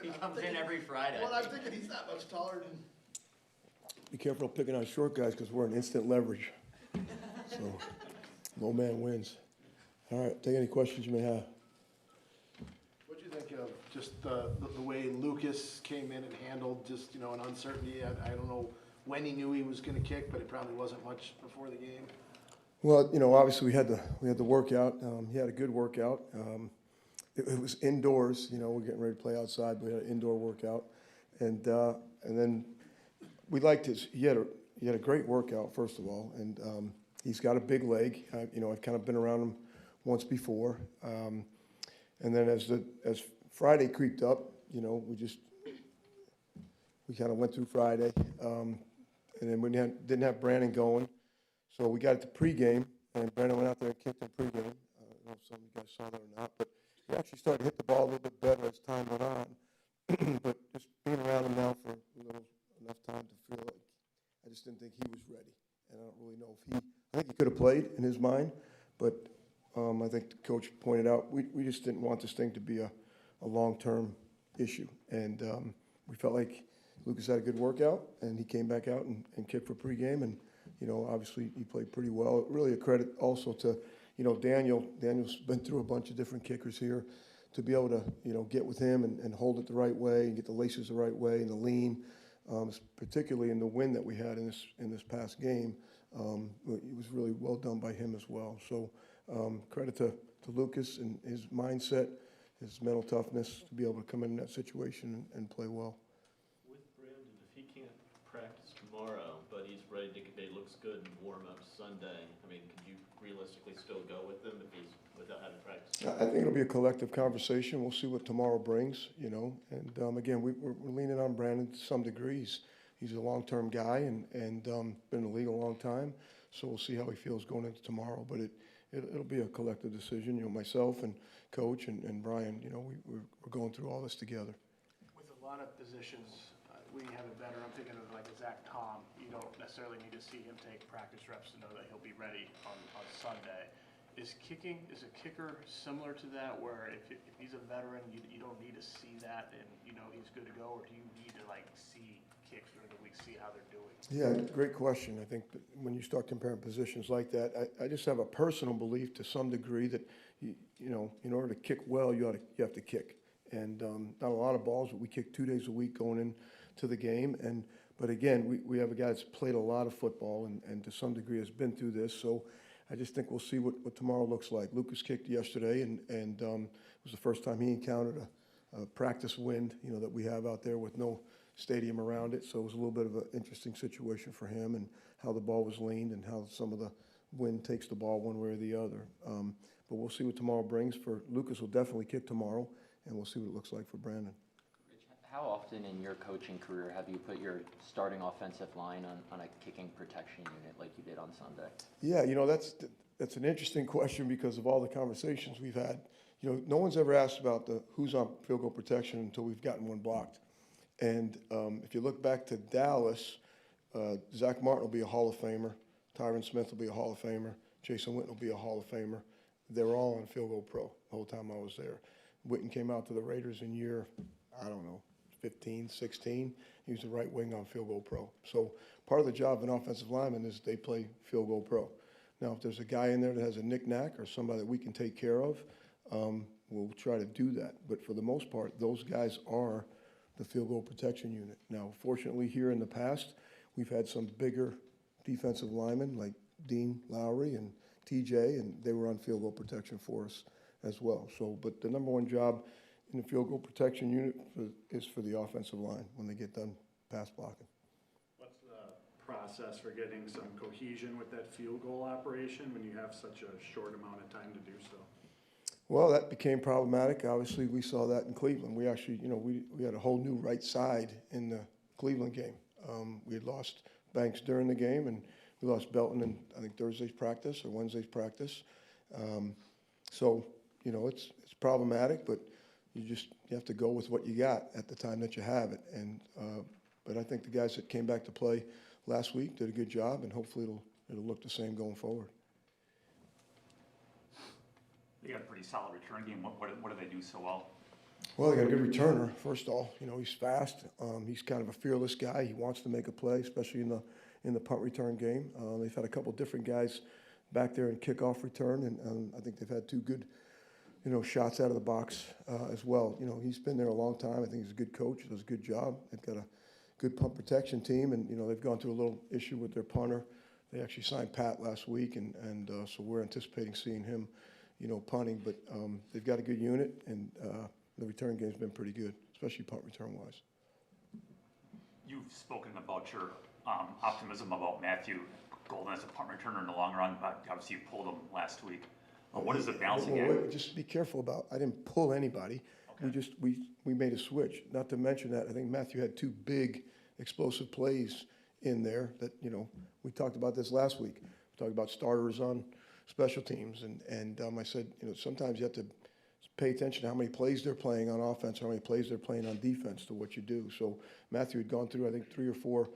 He comes in every Friday. Well, I'm thinking he's not much taller than. Be careful picking on short guys because we're in instant leverage. So, low man wins. All right, take any questions you may have. What do you think of just the way Lucas came in and handled just, an uncertainty? I don't know when he knew he was going to kick, but it probably wasn't much before the game. Well, obviously we had the workout. He had a good workout. It was indoors. We're getting ready to play outside, but we had an indoor workout, and then we liked his. He had a great workout, first of all, and he's got a big leg. I've kind of been around him once before, and then as Friday creeped up, we kind of went through Friday, and then we didn't have Brandon going, so we got it to pregame, and Brandon went out there and kicked in pregame. I don't know if some of you guys saw that or not, but he actually started to hit the ball a little bit better as time went on. But just being around him now for enough time to feel like I just didn't think he was ready, and I don't really know if I think he could have played in his mind, but I think the coach pointed out we just didn't want this thing to be a long-term issue, and we felt like Lucas had a good workout, and he came back out and kicked for pregame, and obviously he played pretty well. Really a credit also to Daniel. Daniel's been through a bunch of different kickers here. To be able to get with him and hold it the right way and get the laces the right way and the lean, particularly in the win that we had in this past game, it was really well done by him as well. So credit to Lucas and his mindset, his mental toughness to be able to come in that situation and play well. With Brandon, if he can't practice tomorrow, but he's ready to get, it looks good and warm up Sunday, I mean, could you realistically still go with him if he's without having practice? I think it'll be a collective conversation. We'll see what tomorrow brings, and again, we're leaning on Brandon to some degree. He's a long-term guy and been in the league a long time, so we'll see how he feels going into tomorrow. But it'll be a collective decision. Myself and Coach and Brian, we're going through all this together. With a lot of positions, we have a better. I'm thinking of like a Zach Tom. You don't necessarily need to see him take practice reps to know that he'll be ready on Sunday. Is a kicker similar to that, where if he's a veteran, you don't need to see that and he's good to go, or do you need to see kicks during the week, see how they're doing? Yeah, great question. I think when you start comparing positions like that, I just have a personal belief to some degree that in order to kick well, you have to kick. And not a lot of balls, but we kick 2 days a week going into the game. But again, we have a guy that's played a lot of football and to some degree has been through this. So I just think we'll see what tomorrow looks like. Lucas kicked yesterday, and it was the first time he encountered a practice wind, that we have out there with no stadium around it. So it was a little bit of an interesting situation for him and how the ball was leaned and how some of the wind takes the ball one way or the other. But we'll see what tomorrow brings. For Lucas will definitely kick tomorrow, and we'll see what it looks like for Brandon. Rich, how often in your coaching career have you put your starting offensive line on a kicking protection unit like you did on Sunday? Yeah, that's an interesting question because of all the conversations we've had. No one's ever asked about who's on field goal protection until we've gotten one blocked. And if you look back to Dallas, Zach Martin will be a Hall of Famer. Tyron Smith will be a Hall of Famer. Jason Witten will be a Hall of Famer. They were all on Field Goal Pro the whole time I was there. Witten came out to the Raiders in year, 15, 16. He was the right wing on Field Goal Pro. So part of the job of an offensive lineman is they play Field Goal Pro. Now, if there's a guy in there that has a knick-knack or somebody that we can take care of, we'll try to do that. But for the most part, those guys are the field goal protection unit. Now, fortunately, here in the past, we've had some bigger defensive linemen like Dean Lowry and TJ, and they were on field goal protection for us as well. So, but the number one job in the field goal protection unit is for the offensive line when they get done pass blocking. What's the process for getting some cohesion with that field goal operation when you have such a short amount of time to do so? Well, that became problematic. Obviously, we saw that in Cleveland. We actually, we had a whole new right side in the Cleveland game. We had lost Banks during the game, and we lost Belton in, I think, Thursday's practice or Wednesday's practice. So, it's problematic, but you have to go with what you got at the time that you have it. And but I think the guys that came back to play last week did a good job, and hopefully it'll look the same going forward. They got a pretty solid return game. What do they do so well? Well, they got a good returner, first of all. You know, he's fast. He's kind of a fearless guy. He wants to make a play, especially in the punt return game. They've had a couple different guys back there in kickoff return, and I think they've had two good, you know, shots out of the box as well. You know, he's been there a long time. I think he's a good coach. He does a good job. They've got a good punt protection team, and, you know, they've gone through a little issue with their punter. They actually signed Pat last week, and so we're anticipating seeing him, you know, punting. But they've got a good unit, and the return game's been pretty good, especially punt return-wise. You've spoken about your optimism about Matthew Golden as a punt returner in the long run, but obviously you pulled him last week. What is the balancing Well, act? just be careful about, I didn't pull anybody. Okay. We made a switch. Not to mention that, I think Matthew had two big explosive plays in there that, you know, we talked about this last week. We talked about starters on special teams, and I said, you know, sometimes you have to pay attention to how many plays they're playing on offense, how many plays they're playing on defense to what you do. So Matthew had gone through, I think, 3 or 4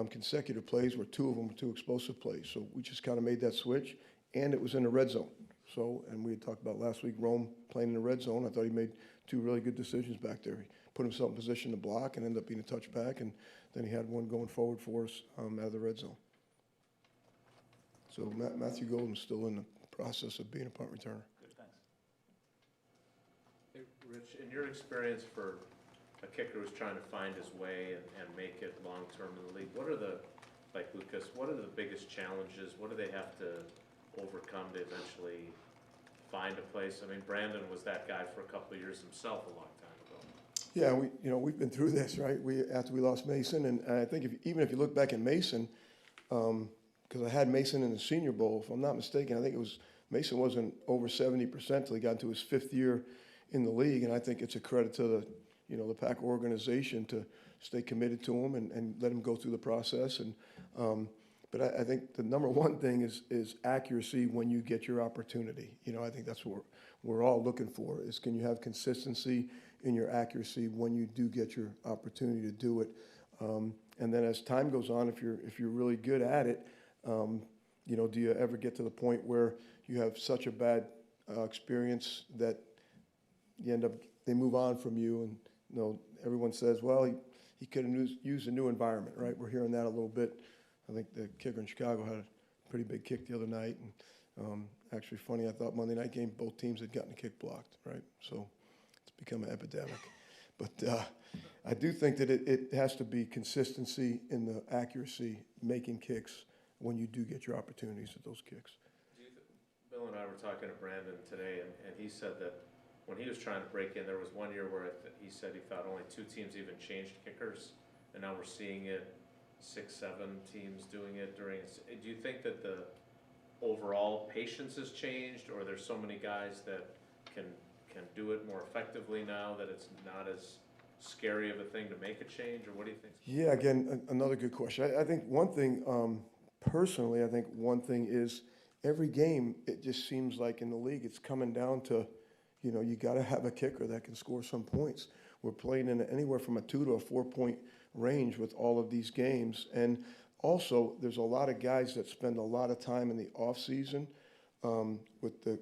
consecutive plays where 2 of them were 2 explosive plays. So we just kind of made that switch, and it was in the red zone. So, and we had talked about last week, Rome playing in the red zone. I thought he made 2 really good decisions back there. He put himself in position to block and ended up being a touchback, and then he had one going forward for us out of the red zone. So Matthew Golden's still in the process of being a punt returner. Good, thanks. Hey, Rich, in your experience for a kicker who's trying to find his way and make it long-term in the league, what are the, like Lucas, what are the biggest challenges? What do they have to overcome to eventually find a place? I mean, Brandon was that guy for a couple of years himself a long time ago. Yeah, we've been through this, right? After we lost Mason, and I think even if you look back at Mason, because I had Mason in the Senior Bowl, if I'm not mistaken, I think Mason wasn't over 70% till he got into his 5th year in the league, and I think it's a credit to the Packer organization to stay committed to him and let him go through the process. And but I think the number one thing is accuracy when you get your opportunity. You know, I think that's what we're all looking for, is can you have consistency in your accuracy when you do get your opportunity to do it. And then as time goes on, if you're really good at it, you know, do you ever get to the point where you have such a bad experience that they move on from you, and, you know, everyone says, well, he could have used a new environment, right? We're hearing that a little bit. I think the kicker in Chicago had a pretty big kick the other night, and actually funny, I thought Monday night game, both teams had gotten a kick blocked, right? So it's become an epidemic. But I do think that it has to be consistency in the accuracy, making kicks when you do get your opportunities at those kicks. Bill and I were talking to Brandon today, and he said that when he was trying to break in, there was one year where he said he thought only 2 teams even changed kickers, and now we're seeing it 6, 7 teams doing it during. Do you think that the overall patience has changed, or there's so many guys that can do it more effectively now that it's not as scary of a thing to make a change, or what do you think? Yeah, again, another good question. I think one thing, personally, I think one thing is every game, it just seems like in the league, it's coming down to, you know, you got to have a kicker that can score some points. We're playing in anywhere from a 2 to a 4-point range with all of these games. And also, there's a lot of guys that spend a lot of time in the off season with the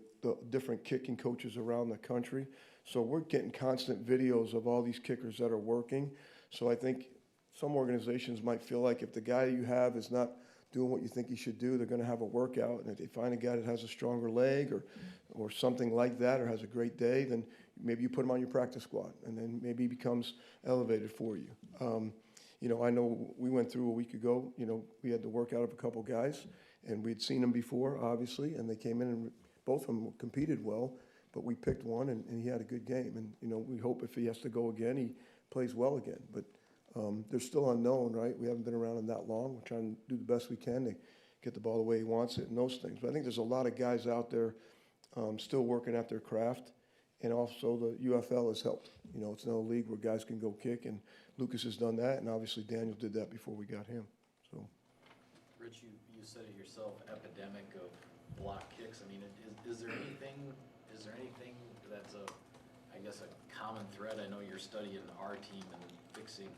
different kicking coaches around the country. So we're getting constant videos of all these kickers that are working. So I think some organizations might feel like if the guy you have is not doing what you think he should do, they're going to have a workout. And if they find a guy that has a stronger leg or something like that, or has a great day, then maybe you put him on your practice squad, and then maybe he becomes elevated for you. You know, I know we went through a week ago, you know, we had to work out of a couple guys, and we'd seen them before, obviously, and they came in and both of them competed well, but we picked one, and he had a good game. And, you know, we hope if he has to go again, he plays well again. But they're still unknown, right? We haven't been around him that long. We're trying to do the best we can to get the ball the way he wants it and those things. But I think there's a lot of guys out there still working at their craft, and also the UFL has helped. You know, it's another league where guys can go kick, and Lucas has done that, and obviously Daniel did that before we got him. So, Rich, you said it yourself, epidemic of block kicks. I mean, is there anything that's I guess a common thread? I know you're studying our team and fixing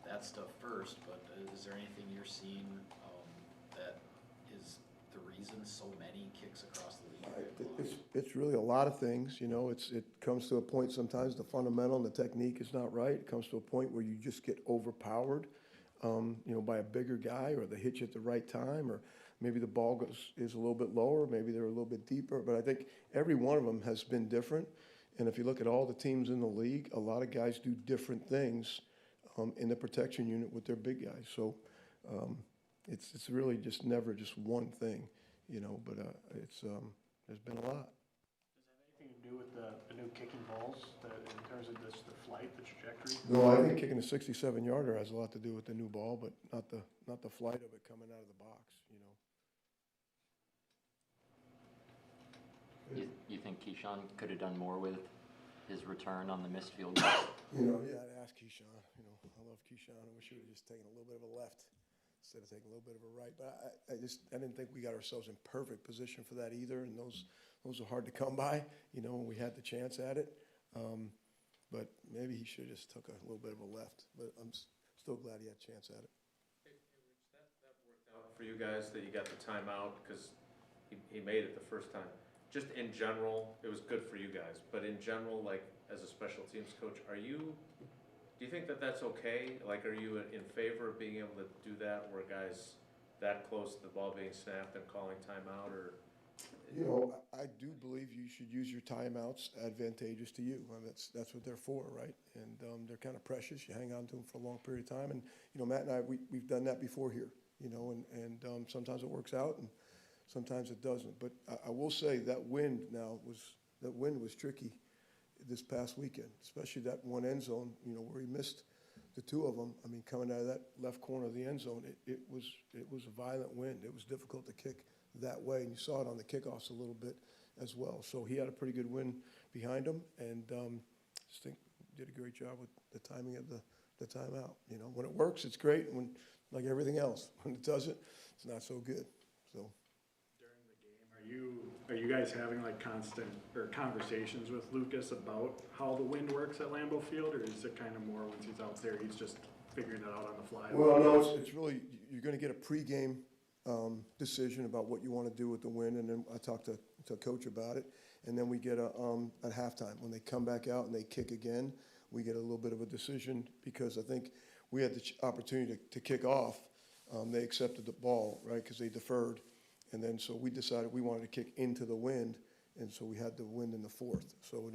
that stuff first, but is there anything you're seeing that is the reason so many kicks across the league are getting blocked? It's really a lot of things, you know, it comes to a point sometimes the fundamental and the technique is not right. It comes to a point where you just get overpowered, you know, by a bigger guy, or they hit you at the right time, or maybe the ball is a little bit lower, maybe they're a little bit deeper, but I think every one of them has been different. And if you look at all the teams in the league, a lot of guys do different things in the protection unit with their big guys. So it's really just never just one thing, you know, but there's been a lot. Does that have anything to do with the new kicking balls, in terms of the flight, the trajectory? No, I think kicking a 67-yarder has a lot to do with the new ball, but not the flight of it coming out of the box, you know. You think Keyshawn could have done more with his return on the missed field goal? You know, yeah, I'd ask Keyshawn, you know, I love Keyshawn, I wish he would have just taken a little bit of a left instead of taking a little bit of a right, but I didn't think we got ourselves in perfect position for that either, and those are hard to come by, you know, when we had the chance at it. But maybe he should have just took a little bit of a left, but I'm still glad he had a chance at it. Hey, Rich, that worked out for you guys, that you got the timeout, because he made it the first time. Just in general, it was good for you guys, but in general, like, as a special teams coach, do you think that that's okay? Like, are you in favor of being able to do that, where guys that close to the ball being snapped and calling timeout, or? You know, I do believe you should use your timeouts advantageous to you. I mean, that's what they're for, right? And they're kind of precious. You hang on to them for a long period of time. And, you know, Matt and I, we've done that before here, you know, and sometimes it works out and sometimes it doesn't. But I will say that wind was tricky this past weekend, especially that one end zone, you know, where he missed the two of them. I mean, coming out of that left corner of the end zone, it was a violent wind. It was difficult to kick that way, and you saw it on the kickoffs a little bit as well. So he had a pretty good win behind him, and just think did a great job with the timing of the timeout. You know, when it works, it's great. When, like everything else, when it doesn't, it's not so good. So During the game, are you guys having like constant or conversations with Lucas about how the wind works at Lambeau Field, or is it kind of more once he's out there, he's just figuring it out on the fly? well, no, it's really you're going to get a pregame decision about what you want to do with the win, and then I talked to Coach about it, and then we get at halftime when they come back out and they kick again, we get a little bit of a decision, because I think we had the opportunity to kick off. They accepted the ball, right, because they deferred, and then so we decided we wanted to kick into the wind, and so we had the wind in the fourth, so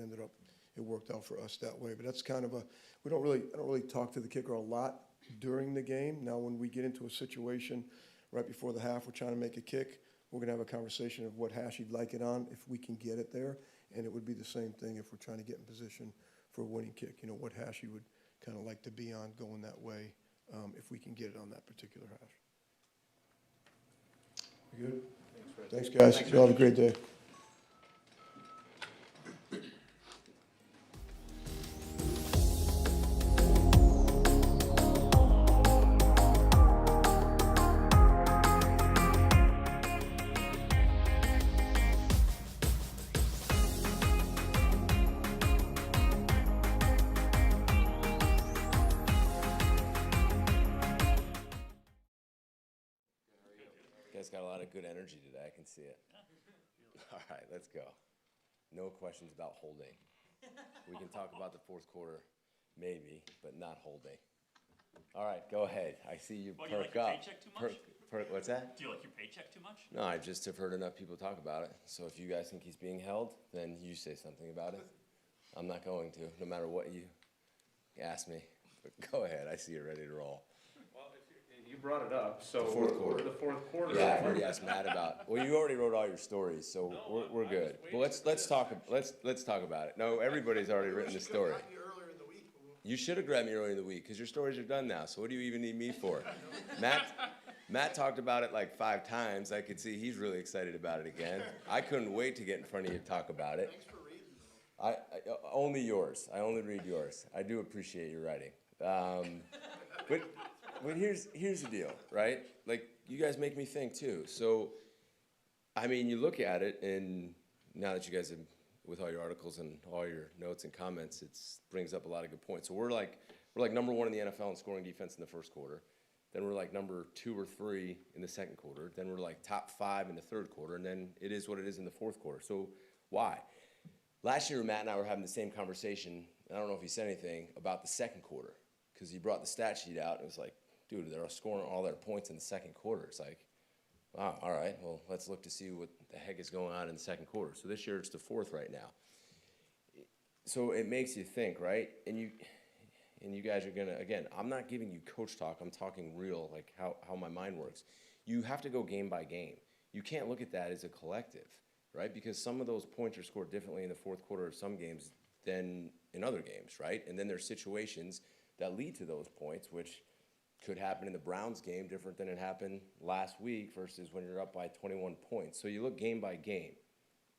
it worked out for us that way. But that's kind of I don't really talk to the kicker a lot during the game. Now when we get into a situation right before the half, we're trying to make a kick, we're going to have a conversation of what hash he'd like it on, if we can get it there. And it would be the same thing if we're trying to get in position for a winning kick. You know, what hash he would kind of like to be on going that way, if we can get it on that particular hash. You good? Thanks, guys. Y'all have a great day. You guys got a lot of good energy today, I can see it. All right, let's go. No questions about holding. We can talk about the fourth quarter, maybe, but not holding. All right, go ahead. I see you Well, you like perk your up. paycheck too much? What's that? Do you like your paycheck too much? No, I just have heard enough people talk about it. So if you guys think he's being held, then you say something about it. I'm not going to, no matter what you ask me. But go ahead, I see you're ready to roll. Well, you brought it up, so. The fourth quarter. The fourth quarter. Yeah, I've already asked Matt about. Well, you already wrote all your stories, so No, we're I good. was But waiting let's talk about it. No, everybody's already written the story. You should have grabbed me earlier in the week because your stories are done now. So what do you even need me for? Matt talked about it like 5 times. I could see he's really excited about it again. I couldn't wait to get in front of you and talk about it. Thanks for reading. Only yours. I only read yours. I do appreciate your writing. But here's the deal, right? Like, you guys make me think too. So, I mean, you look at it, and now that you guys have, with all your articles and all your notes and comments, it brings up a lot of good points. So we're like number 1 in the NFL in scoring defense in the first quarter. then we're like number 2 or 3 in the second quarter, then we're like top 5 in the third quarter, and then it is what it is in the fourth quarter. So why? Last year, Matt and I were having the same conversation. I don't know if he said anything about the second quarter, because he brought the stat sheet out, and it was like, dude, they're scoring all their points in the second quarter. It's like, wow, all right, well, let's look to see what the heck is going on in the second quarter. So this year, it's the fourth right now. So it makes you think, right? And you guys are gonna, again, I'm not giving you coach talk, I'm talking real, like how my mind works. You have to go game by game. You can't look at that as a collective, right? Because some of those points are scored differently in the fourth quarter of some games than in other games, right? And then there's situations that lead to those points, which could happen in the Browns game different than it happened last week versus when you're up by 21 points. So you look game by game.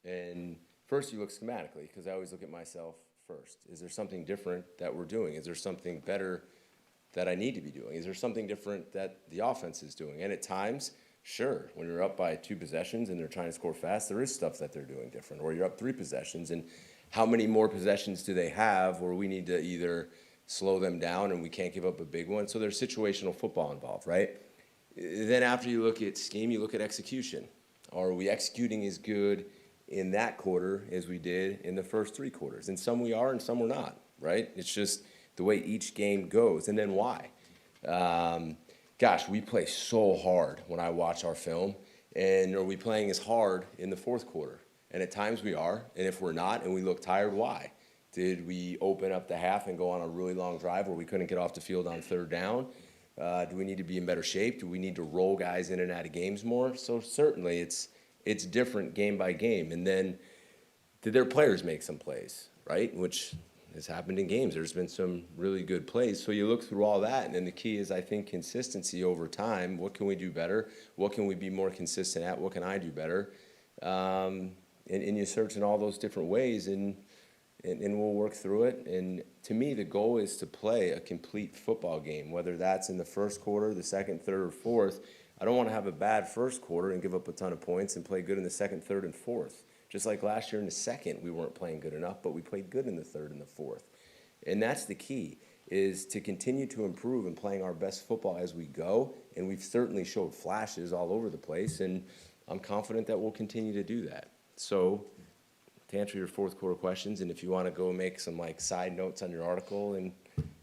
And first you look schematically, because I always look at myself first. Is there something different that we're doing? Is there something better that I need to be doing? Is there something different that the offense is doing? And at times, sure, when you're up by 2 possessions and they're trying to score fast, there is stuff that they're doing different. Or you're up 3 possessions, and how many more possessions do they have where we need to either slow them down and we can't give up a big one? So there's situational football involved, right? Then after you look at scheme, you look at execution. Are we executing as good in that quarter as we did in the first 3 quarters? And some we are and some we're not, right? It's just the way each game goes. And then why? Gosh, we play so hard when I watch our film. And are we playing as hard in the fourth quarter? And at times we are. And if we're not and we look tired, why? Did we open up the half and go on a really long drive where we couldn't get off the field on third down? Do we need to be in better shape? Do we need to roll guys in and out of games more? So certainly it's different game by game. And then did their players make some plays, right? Which has happened in games. There's been some really good plays. So you look through all that, and then the key is, I think, consistency over time. What can we do better? What can we be more consistent at? What can I do better? And you search in all those different ways, and we'll work through it. And to me, the goal is to play a complete football game, whether that's in the first quarter, the second, third, or fourth. I don't want to have a bad first quarter and give up a ton of points and play good in the second, third, and fourth. Just like last year in the second, we weren't playing good enough, but we played good in the third and the fourth. And that's the key, is to continue to improve and playing our best football as we go. And we've certainly showed flashes all over the place, and I'm confident that we'll continue to do that. So to answer your fourth quarter questions, and if you want to go make some like side notes on your article, and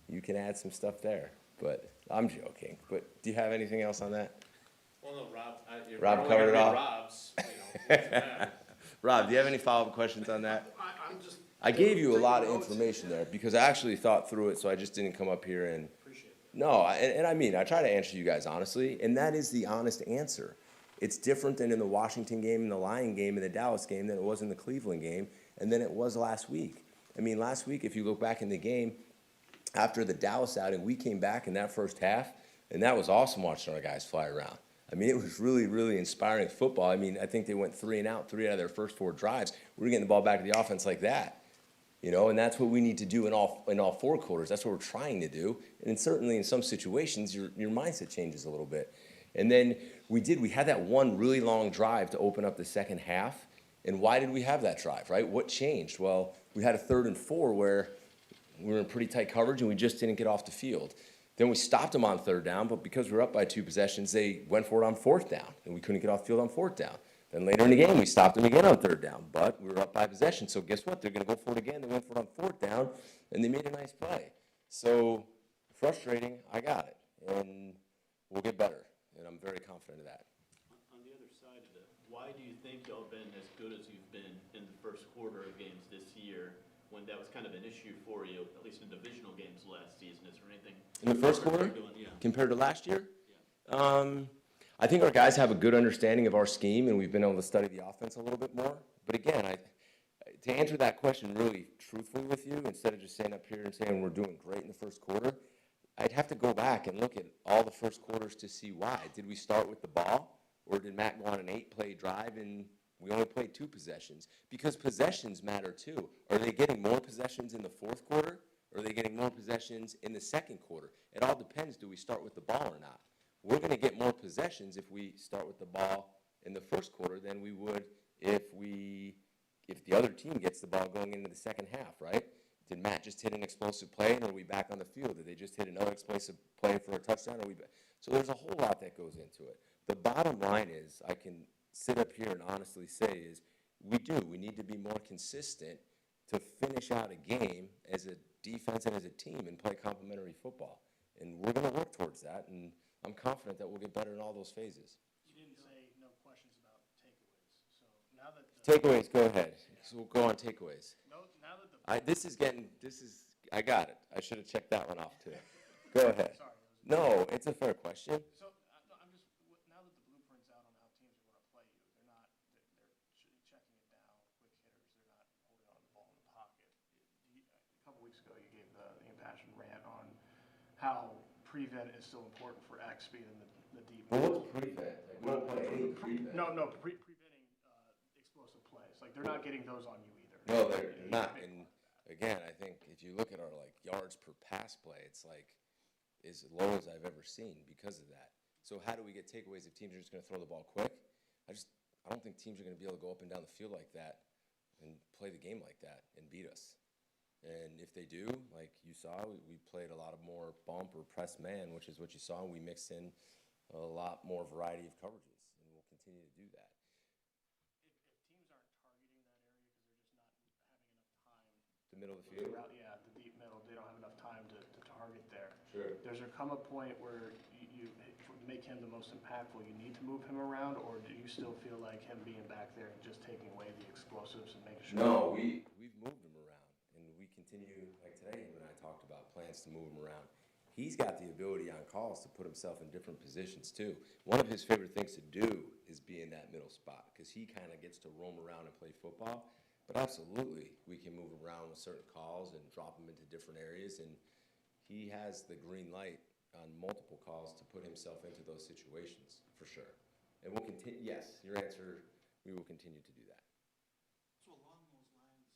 you can add some stuff there. But I'm joking. But do you have anything else on that? Well, no, Rob, Rob covered it all? Rob's, what's that? Rob, do you have any follow-up questions on that? I'm just. I gave you a taking lot of notes. information there because I actually thought through it, so I just didn't come up here and. Appreciate it. No, and I mean, I try to answer you guys honestly, and that is the honest answer. It's different than in the Washington game, and the Lion game, and the Dallas game than it was in the Cleveland game, and than it was last week. I mean, last week, if you look back in the game, after the Dallas outing, we came back in that first half, and that was awesome watching our guys fly around. I mean, it was really, really inspiring football. I mean, I think they went 3 and out, 3 out of their first 4 drives. We were getting the ball back to the offense like that, you know, and that's what we need to do in all 4 quarters. That's what we're trying to do. And certainly in some situations, your mindset changes a little bit. And then we had that one really long drive to open up the second half. And why did we have that drive, right? What changed? Well, we had a 3rd and 4 where we were in pretty tight coverage and we just didn't get off the field. Then we stopped them on 3rd down, but because we were up by 2 possessions, they went for it on 4th down, and we couldn't get off the field on 4th down. Then later in the game, we stopped them again on 3rd down, but we were up by possession. So guess what? They're going to go for it again. They went for it on 4th down, and they made a nice play. So frustrating, I got it, and we'll get better, and I'm very confident of that. On the other side of it, why do you think y'all been as good as you've been in the first quarter of games this year, when that was kind of an issue for you, at least in divisional games last season? Is there anything? In the first quarter? Yeah. Compared to last year? I think our guys have a good understanding of our scheme, and we've been able to study the offense a little bit more. But again, to answer that question really truthfully with you, instead of just standing up here and saying we're doing great in the first quarter, I'd have to go back and look at all the first quarters to see why. Did we start with the ball, or did Matt go on an 8-play drive and we only played 2 possessions? Because possessions matter too. Are they getting more possessions in the fourth quarter? Or are they getting more possessions in the second quarter? It all depends. Do we start with the ball or not? We're going to get more possessions if we start with the ball in the first quarter than we would if the other team gets the ball going into the second half, right? Did Matt just hit an explosive play, and are we back on the field? Did they just hit another explosive play for a touchdown? So there's a whole lot that goes into it. The bottom line is, I can sit up here and honestly say is, we need to be more consistent to finish out a game as a defense and as a team and play complementary football. And we're going to work towards that, and I'm confident that we'll get better in all those phases. You didn't say no questions about takeaways, so now that the. Takeaways, go ahead. So we'll go on takeaways. No, now that the. I got it. I should have checked that one off too. Go ahead. Sorry. No, it's a fair question. So, no, I'm just, now that the blueprint's out on how teams are gonna play you, they're checking it down, quick hitters, they're not holding on to the ball in the pocket. A couple weeks ago, you gave the impassioned rant on how prevent is still important for X speed in the deep. Well, what's prevent? Like, we don't play any prevent. No, preventing, explosive plays, like, they're not getting those on you either. No, they're not. And again, I think if you look at our like yards per pass play, it's like as low as I've ever seen because of that. So how do we get takeaways if teams are just going to throw the ball quick? I don't think teams are going to be able to go up and down the field like that and play the game like that and beat us. And if they do, like you saw, we played a lot of more bump or press man, which is what you saw. We mixed in a lot more variety of coverages, and we'll continue to do that. If teams aren't targeting that area because they're just not having enough time. The middle of the field? Yeah, the deep middle, they don't have enough time to target there. Sure. Does there come a point where you make him the most impactful, you need to move him around, or do you still feel like him being back there and just taking away the explosives and making sure? No, we've moved him around, and we continue, like today, him and I talked about plans to move him around. He's got the ability on calls to put himself in different positions too. One of his favorite things to do is be in that middle spot, because he kind of gets to roam around and play football. But absolutely, we can move around with certain calls and drop him into different areas, and he has the green light on multiple calls to put himself into those situations, for sure. And we'll continue, yes, your answer, we will continue to do that. So along those lines,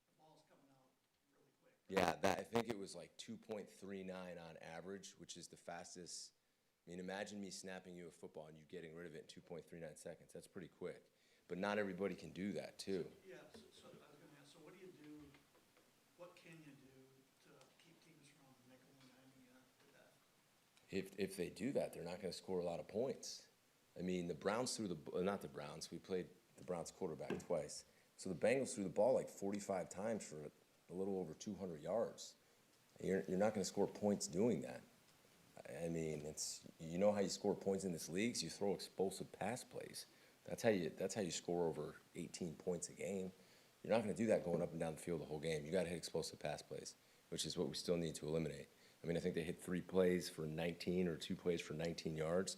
the ball's coming out really quick. Yeah, I think it was like 2.39 on average, which is the fastest. I mean, imagine me snapping you a football and you getting rid of it in 2.39 seconds. That's pretty quick. But not everybody can do that, too. Yeah, so I was gonna ask, so what do you do, what can you do to keep teams from nickel and diming you to death? If they do that, they're not going to score a lot of points. I mean, the Browns threw not the Browns, we played the Browns quarterback twice. So the Bengals threw the ball like 45 times for a little over 200 yards. You're not going to score points doing that. I mean, you know how you score points in this league? You throw explosive pass plays. That's how you score over 18 points a game. You're not going to do that going up and down the field the whole game. You got to hit explosive pass plays, which is what we still need to eliminate. I mean, I think they hit 3 plays for 19 or 2 plays for 19 yards.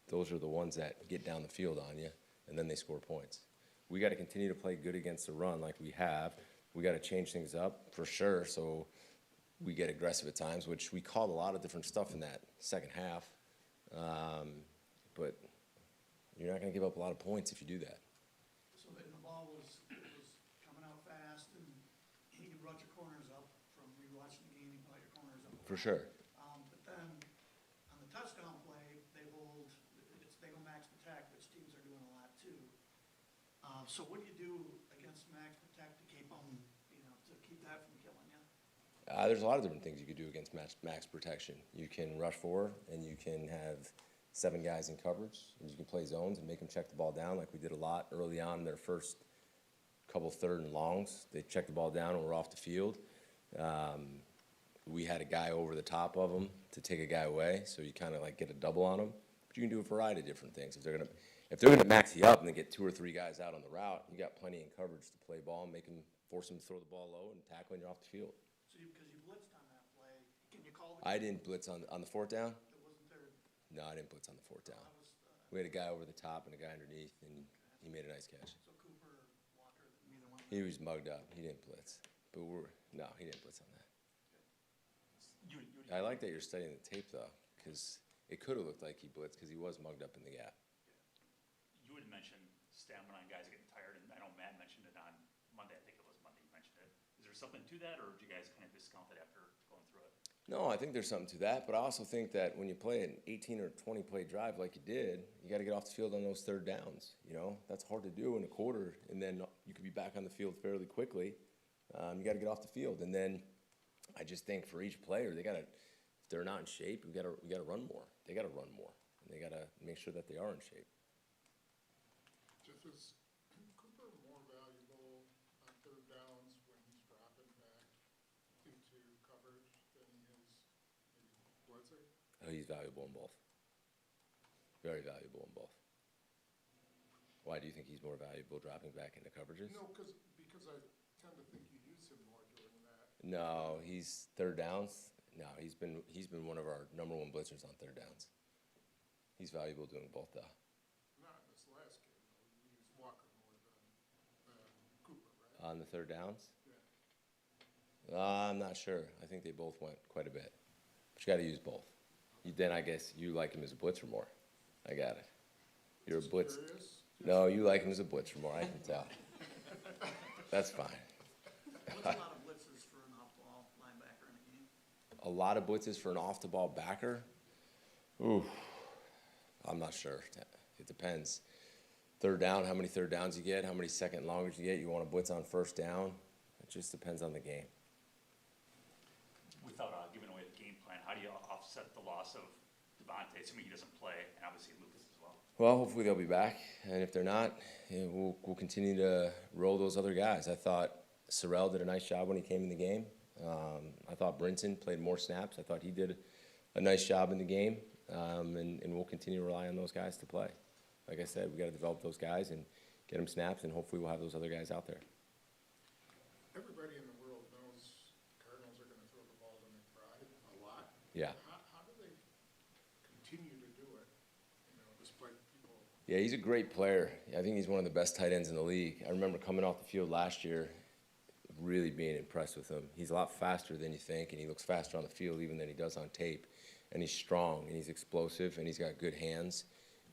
Those are the ones that get down the field on you, and then they score points. We got to continue to play good against the run like we have. We got to change things up for sure, so we get aggressive at times, which we called a lot of different stuff in that second half. But you're not going to give up a lot of points if you do that. So then the ball was coming out fast, and you brought your corners up from rewatching the game, you brought your corners up. For sure. But then, on the touchdown play, they go max protect, which teams are doing a lot too. So what do you do against max protect to keep them, to keep that from killing you? There's a lot of different things you could do against max protection. You can rush forward, and you can have 7 guys in coverage, and you can play zones and make them check the ball down like we did a lot early on in their first couple 3rd and longs. They checked the ball down and we're off the field. We had a guy over the top of them to take a guy away, so you kind of like get a double on them. But you can do a variety of different things. If they're gonna max you up and they get 2 or 3 guys out on the route, you got plenty in coverage to play ball and force them to throw the ball low and tackle, and you're off the field. So because you blitzed on that play, can you call the? I didn't blitz on the 4th down. It wasn't there. No, I didn't blitz on the 4th down. That was, We had a guy over the top and a guy underneath, and he made a nice catch. so Cooper, Walker, neither one. He was mugged up. He didn't blitz. But no, he didn't blitz on that. I like that you're studying the tape, though, because it could have looked like he blitzed because he was mugged up in the gap. You had mentioned stamina on guys getting tired, and I know Matt mentioned it on Monday. I think it was Monday you mentioned it. Is there something to that, or did you guys kind of discount it after going through it? No, I think there's something to that, but I also think that when you play an 18 or 20 play drive like you did, you got to get off the field on those 3rd downs. That's hard to do in a quarter, and then you could be back on the field fairly quickly. you got to get off the field. And then I just think for each player, they got to, if they're not in shape, we got to run more. They got to run more. And they got to make sure that they are in shape. Jeff, is Cooper more valuable on third downs when he's dropping back into coverage than he is maybe Bledsoe? Oh, he's valuable in both. Very valuable in both. Why do you think he's more valuable dropping back into coverages? No, because I tend to think you use him more doing that. No, he's third downs. No, he's been one of our number one blitzers on third downs. He's valuable doing both though. Not in this last game, though. We used Walker more than Cooper, right? On the third downs? Yeah. I'm not sure. I think they both went quite a bit. But you got to use both. Then I guess you like him as a blitzer more. I got it. You're a blitz. Curious? No, you like him as a blitzer more. I can tell. That's fine. What's a lot of blitzes for an off-ball linebacker in a game? A lot of blitzes for an off-the-ball backer? Ooh, I'm not sure. It depends. Third down, how many third downs you get, how many second and longers you get. You want to blitz on first down. It just depends on the game. Without giving away the game plan, how do you offset the loss of Devontae, assuming he doesn't play, and obviously Lucas as well? Well, hopefully they'll be back, and if they're not, we'll continue to roll those other guys. I thought Sorrell did a nice job when he came in the game. I thought Brinson played more snaps. I thought he did a nice job in the game, and we'll continue to rely on those guys to play. Like I said, we got to develop those guys and get them snaps, and hopefully we'll have those other guys out there. Everybody in the world knows Cardinals are going to throw the ball to McBride a lot. Yeah. How do they continue to do it, despite people? Yeah, he's a great player. I think he's one of the best tight ends in the league. I remember coming off the field last year, really being impressed with him. He's a lot faster than you think, and he looks faster on the field even than he does on tape. And he's strong, and he's explosive, and he's got good hands,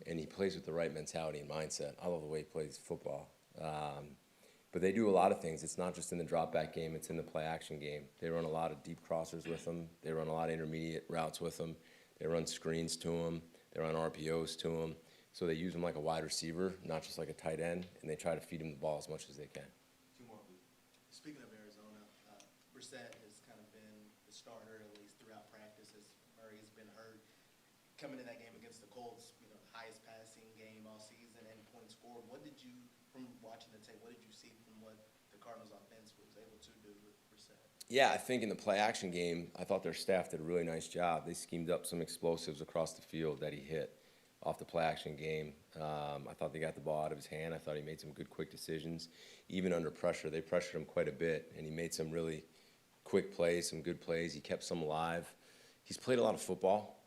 and he plays with the right mentality and mindset. I love the way he plays football. But they do a lot of things. It's not just in the drop back game, it's in the play action game. They run a lot of deep crossers with him. They run a lot of intermediate routes with him. They run screens to him. They run RPOs to him. So they use him like a wide receiver, not just like a tight end, and they try to feed him the ball as much as they can. Two more, please. Speaking of Arizona, Brissett has kind of been the starter, at least throughout practice, as Murray has been hurt. Coming in that game against the Colts, highest passing game all season and points scored. What did you, from watching the tape, what did you see from what the Cardinals offense was able to do with Brissett? Yeah, I think in the play action game, I thought their staff did a really nice job. They schemed up some explosives across the field that he hit off the play action game. I thought they got the ball out of his hand. I thought he made some good quick decisions. Even under pressure, they pressured him quite a bit, and he made some really quick plays, some good plays. He kept some alive. He's played a lot of football.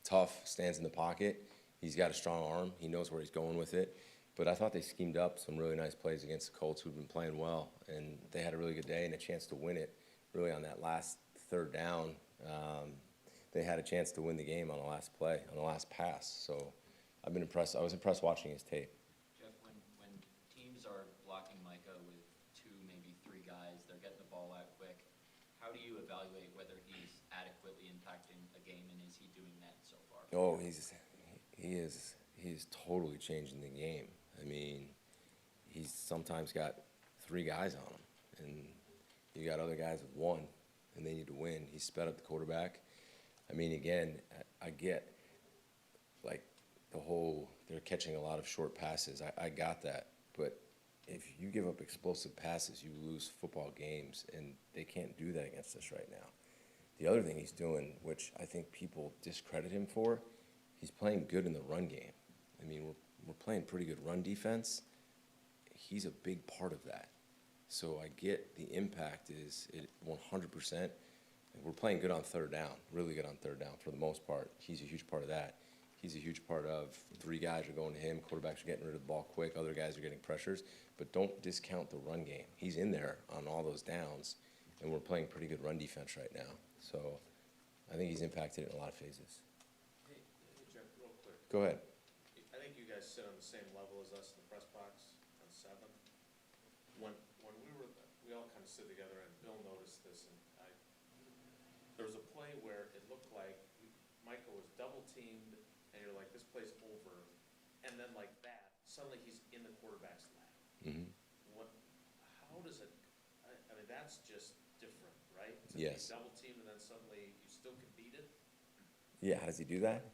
Tough, stands in the pocket. He's got a strong arm. He knows where he's going with it. But I thought they schemed up some really nice plays against the Colts, who've been playing well. And they had a really good day and a chance to win it, really on that last third down. They had a chance to win the game on the last play, on the last pass. So I've been impressed. I was impressed watching his tape. Jeff, when teams are blocking Micah with 2, maybe 3 guys, they're getting the ball out quick, how do you evaluate whether he's adequately impacting a game, and is he doing that so far? Oh, he is totally changing the game. I mean, he's sometimes got 3 guys on him, and you got other guys with 1, and they need to win. He's sped up the quarterback. I mean, again, I get, like, the whole, they're catching a lot of short passes. I got that. But if you give up explosive passes, you lose football games, and they can't do that against us right now. The other thing he's doing, which I think people discredit him for, he's playing good in the run game. I mean, we're playing pretty good run defense. He's a big part of that. So I get the impact is 100%. We're playing good on third down, really good on third down for the most part. He's a huge part of that. He's a huge part of 3 guys are going to him, quarterbacks are getting rid of the ball quick, other guys are getting pressures. But don't discount the run game. He's in there on all those downs, and we're playing pretty good run defense right now. So I think he's impacted it in a lot of phases. Hey, Jeff, real quick. Go ahead. I think you guys sit on the same level as us in the press box on 7. When we all kind of sit together, and Bill noticed this, and there was a play where it looked like Michael was double teamed, and you're like, this play's over, and then like that, suddenly he's in the quarterback's lap. Mm-hmm. How does it? mean, that's just different, right? Yes. To be double teamed and then suddenly you still can beat it? Yeah, how does he do that?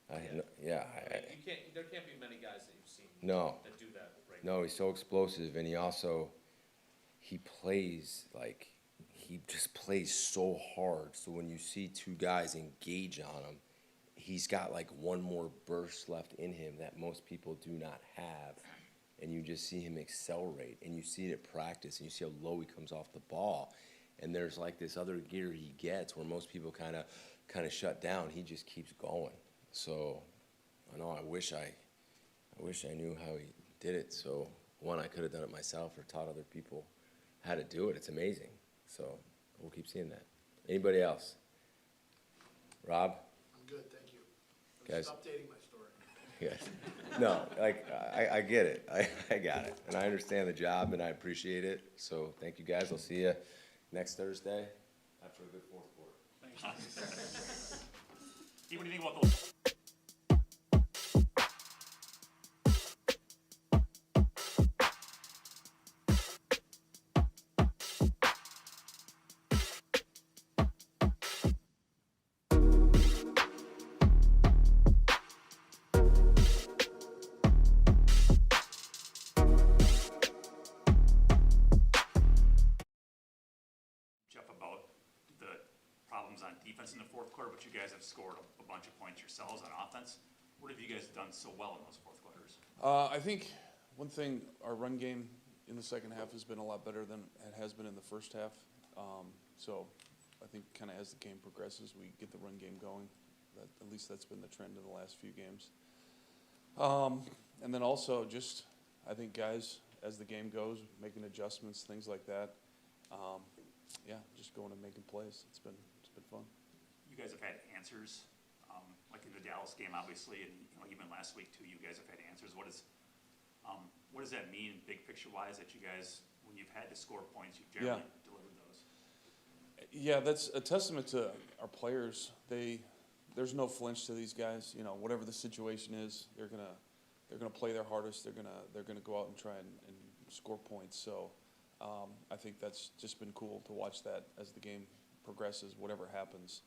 I have no, yeah, I mean, there can't be many guys that you've seen no, that do that right no, he's so explosive, and he plays like, he just plays so hard, so when you see two guys engage on him, he's got like one more burst left in him that most people do not have, and you just see him accelerate, and you see it at practice, and you see how low he comes off the ball, and there's like this other gear he gets where most people kind of shut down. He just keeps going. So I know I wish I knew how he did it. So one, I could have done it myself or taught other people how to do it. It's amazing. So we'll keep seeing that. Anybody else? Rob? I'm good, thank you. Guys. Just updating my story. Yes. No, like, I get it. I got it. And I understand the job and I appreciate it. So thank you guys. I'll see you next Thursday after a good fourth quarter. Hey, what do you think about those? Jeff, about the problems on defense in the fourth quarter, but you guys have scored a bunch of points yourselves on offense. What have you guys done so well in those fourth quarters? I think one thing, our run game in the second half has been a lot better than it has been in the first half. So I think kind of as the game progresses, we get the run game going. At least that's been the trend in the last few games. And then also just, I think guys, as the game goes, making adjustments, things like that. Yeah, just going and making plays. It's been fun. You guys have had answers, like in the Dallas game, obviously, and even last week too. You guys have had answers. What does that mean, big picture wise, that you guys, when you've had to score points, you've generally delivered those? Yeah, that's a testament to our players. There's no flinch to these guys. Whatever the situation is, they're gonna play their hardest. They're gonna go out and try and score points. So I think that's just been cool to watch that as the game progresses. Whatever happens,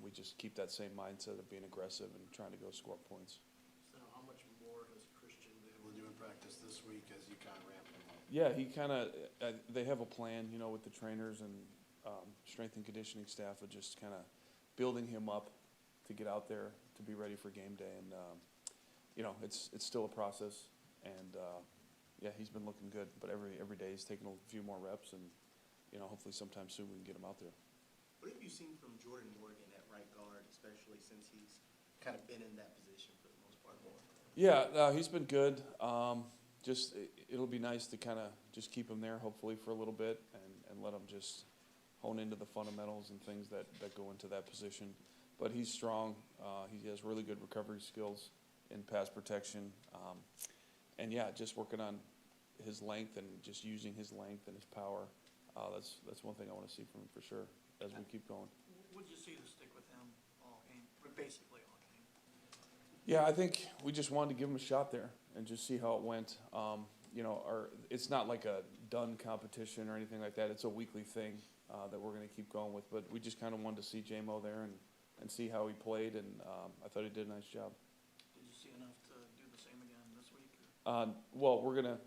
we just keep that same mindset of being aggressive and trying to go score points. So how much more has Christian been able to do in practice this week as you kind of ramp him up? Yeah, he kind of, they have a plan, with the trainers and strength and conditioning staff of just kind of building him up to get out there to be ready for game day. And, it's still a process. And, yeah, he's been looking good. But every day he's taking a few more reps. And, hopefully sometime soon we can get him out there. What have you seen from Jordan Morgan at right guard, especially since he's kind of been in that position for the most part more? Yeah, he's been good. It'll be nice to kind of just keep him there, hopefully, for a little bit and let him just hone into the fundamentals and things that go into that position. But he's strong. He has really good recovery skills in pass protection. And, yeah, just working on his length and just using his length and his power. That's one thing I want to see from him for sure as we keep going. What did you see to stick with him all game, or basically all game? Yeah, I think we just wanted to give him a shot there and just see how it went. It's not like a done competition or anything like that. It's a weekly thing that we're going to keep going with. But we just kind of wanted to see J-Mo there and see how he played, and I thought he did a nice job. Did you see enough to do the same again this week? Or? Well, we're going to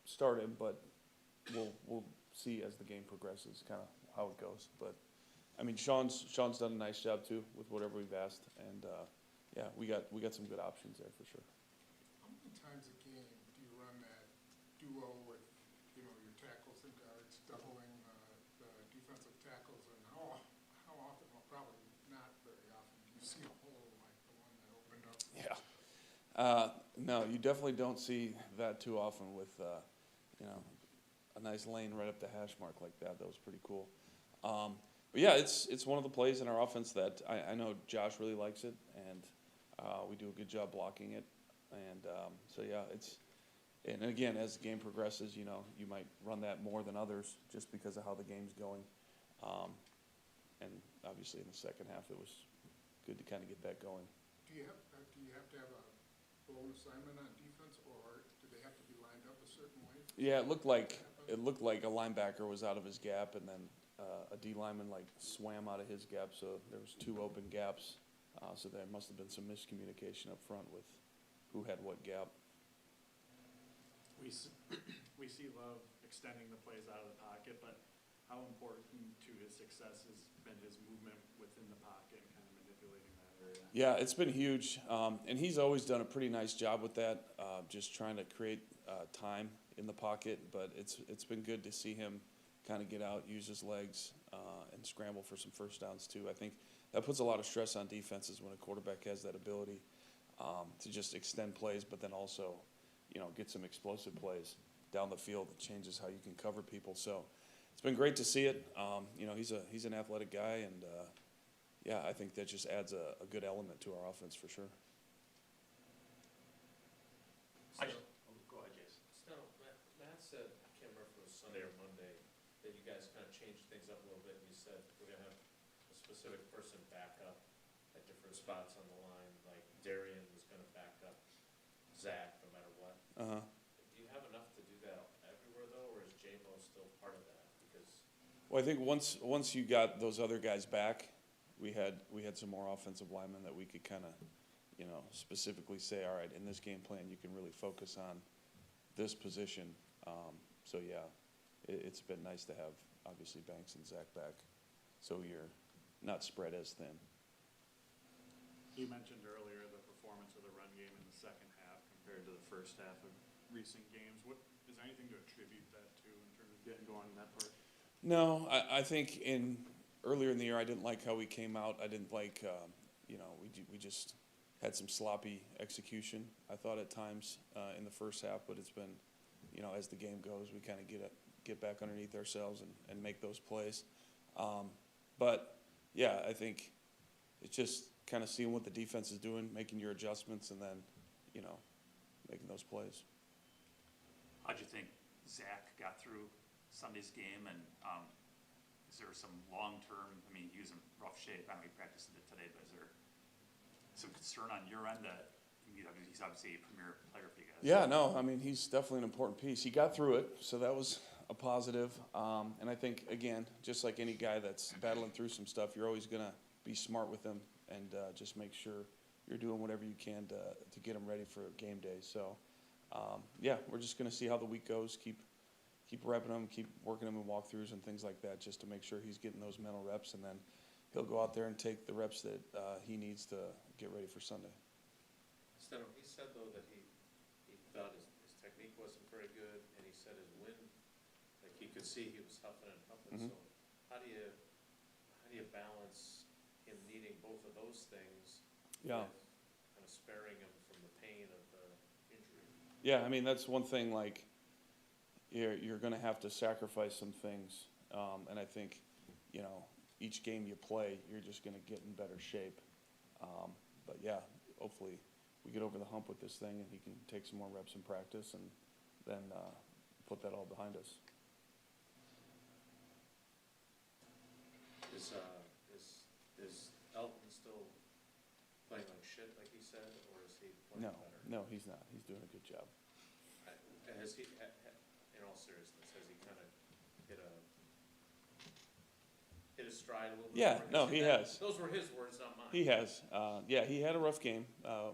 start him, but we'll see as the game progresses kind of how it goes. But, I mean, Sean's done a nice job, too, with whatever we've asked. And, yeah, we got some good options there for sure. How many times a game do you run that duo with, your tackles and guards, doubling the defensive tackles, and how often, well, probably not very often, do you see a hole like the one that opened up? Yeah. No, you definitely don't see that too often with, a nice lane right up the hash mark like that. That was pretty cool. But yeah, it's one of the plays in our offense that I know Josh really likes it, and we do a good job blocking it. And so yeah, and again, as the game progresses, you might run that more than others just because of how the game's going. And obviously in the second half, it was good to kind of get that going. Do you have to have a blown assignment on defense, or do they have to be lined up a certain way? Yeah, it looked like it looked like a linebacker was out of his gap, and then a D lineman like swam out of his gap, so there was 2 open gaps. So there must have been some miscommunication up front with who had what gap. We see Love extending the plays out of the pocket, but how important to his success has been his movement within the pocket and kind of manipulating that area? Yeah, it's been huge, and he's always done a pretty nice job with that, just trying to create time in the pocket. But it's been good to see him kind of get out, use his legs, and scramble for some first downs too. I think that puts a lot of stress on defenses when a quarterback has that ability to just extend plays, but then also, get some explosive plays down the field that changes how you can cover people. So it's been great to see it. He's an athletic guy, and yeah, I think that just adds a good element to our offense for sure. Go ahead, Jason. Steno, Matt said, I can't remember if it was Sunday or Monday, that you guys kind of changed things up a little bit, and you said we're gonna have a specific person back up at different spots on the line, like Darian was gonna back up Zach no matter what. Do you have enough to do that everywhere though, or is J-Mo still part of that? Because Well, I think once you got those other guys back, we had some more offensive linemen that we could kind of, specifically say, all right, in this game plan, you can really focus on this position. So yeah, it's been nice to have obviously Banks and Zach back, so you're not spread as thin. You mentioned earlier the performance of the run game in the second half compared to the first half of recent games. Is there anything to attribute that to in terms of getting going in that part? No, I think earlier in the year, I didn't like how we came out. I didn't like, we just had some sloppy execution, I thought at times in the first half, but it's been, as the game goes, we kind of get back underneath ourselves and make those plays. But yeah, I think it's just kind of seeing what the defense is doing, making your adjustments, and then, making those plays. How'd you think Zach got through Sunday's game, and is there some long-term, he was in rough shape, we practiced it today, but is there some concern on your end that, he's obviously a premier player for you guys? Yeah, no, he's definitely an important piece. He got through it, so that was a positive. And I think, again, just like any guy that's battling through some stuff, you're always going to be smart with him and just make sure you're doing whatever you can to get him ready for game day. So, yeah, we're just going to see how the week goes, keep repping him, keep working him in walkthroughs and things like that, just to make sure he's getting those mental reps, and then he'll go out there and take the reps that he needs to get ready for Sunday. Steno, he said though that he thought his technique wasn't very good, and he said his wind, like he could see he was huffing and puffing. So how do you balance him needing both of those things? Yeah. With kind of sparing him from the pain of the injury? Yeah, that's one thing, like, you're going to have to sacrifice some things. And I think, each game you play, you're just going to get in better shape. But yeah, hopefully we get over the hump with this thing and he can take some more reps in practice and then put that all behind us. Is Elton still playing like shit, like he said, or is he playing better? No, he's not. He's doing a good job. Has he, in all seriousness, has he kind of hit a stride a little bit? Yeah, more? no, he has. Those were his words, not mine. He has. Yeah, he had a rough game a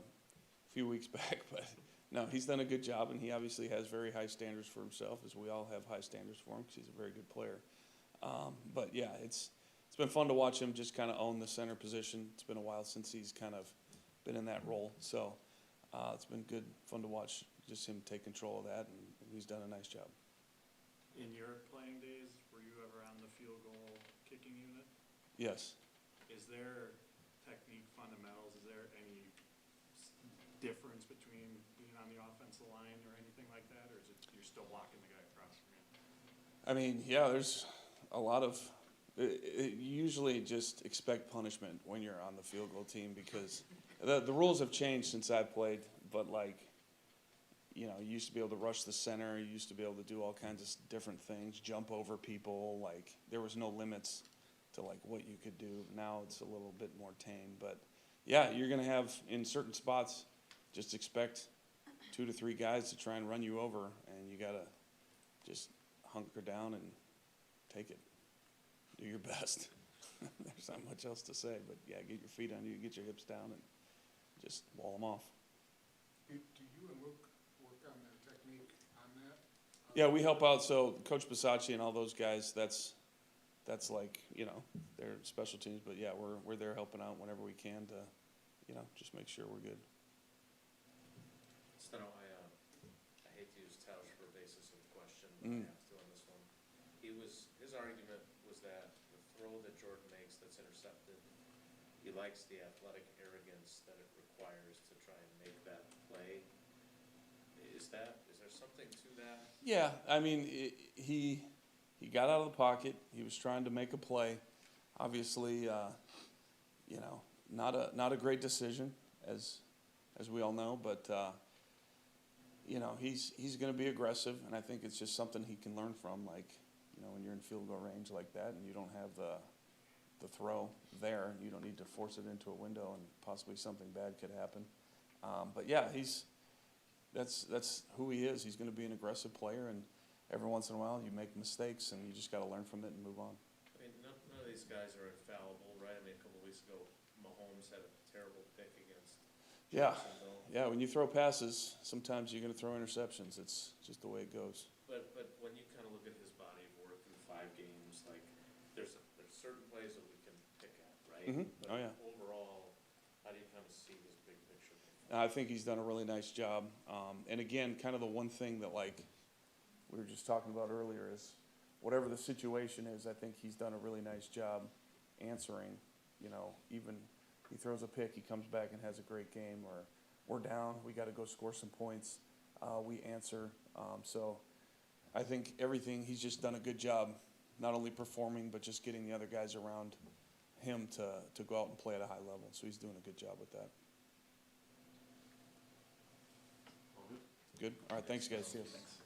few weeks back, but no, he's done a good job, and he obviously has very high standards for himself, as we all have high standards for him because he's a very good player. But yeah, it's been fun to watch him just kind of own the center position. It's been a while since he's kind of been in that role, so it's been fun to watch just him take control of that, and he's done a nice job. In your playing days, were you ever on the field goal kicking unit? Yes. Is there technique fundamentals, is there any difference between being on the offensive line or anything like that, or is it you're still blocking the guy across from you? Yeah, there's a lot of you usually just expect punishment when you're on the field goal team because the rules have changed since I played, but you used to be able to rush the center, you used to be able to do all kinds of different things, jump over people, there was no limits to what you could do. Now it's a little bit more tame, but yeah, you're going to have in certain spots, just expect 2 to 3 guys to try and run you over, and you got to just hunker down and take it. Do your best. There's not much else to say, but yeah, get your feet under you, get your hips down, and just wall them off. Do you and Luke work on that technique on that? Yeah, we help out. So Coach Bisacci and all those guys, that's like, you know, they're special teams. But yeah, we're there helping out whenever we can to, you know, just make sure we're good. So no, I hate to use Tausch for a basis of the question, but I have to on this one. His argument was that the throw that Jordan makes that's intercepted, he likes the athletic arrogance that it requires to try and make that play. Is there something to that? Yeah, I mean, he got out of the pocket. He was trying to make a play. Obviously, you know, not a great decision, as we all know. But you know, he's going to be aggressive, and I think it's just something he can learn from. Like, you know, when you're in field goal range like that, and you don't have the throw there, you don't need to force it into a window, and possibly something bad could happen. But yeah, that's who he is. He's going to be an aggressive player, and every once in a while you make mistakes, and you just got to learn from it and move on. I mean, none of these guys are infallible, right? I mean, a couple of weeks ago, Mahomes had a terrible pick against Yeah, Jacksonville. yeah. When you throw passes, sometimes you're going to throw interceptions. It's just the way it goes. But when you kind of look at his body of work through 5 games, like, there's certain plays that we can pick at, right? Oh, yeah. But overall, how do you kind of see his big picture? I think he's done a really nice job. And again, kind of the one thing that, like, we were just talking about earlier is whatever the situation is, I think he's done a really nice job answering. You know, even he throws a pick, he comes back and has a great game, or we're down, we got to go score some points. We answer. So I think everything, he's just done a good job, not only performing, but just getting the other guys around him to go out and play at a high level. So he's doing a good job with that. Good. All right, thanks, guys. See you. Thanks.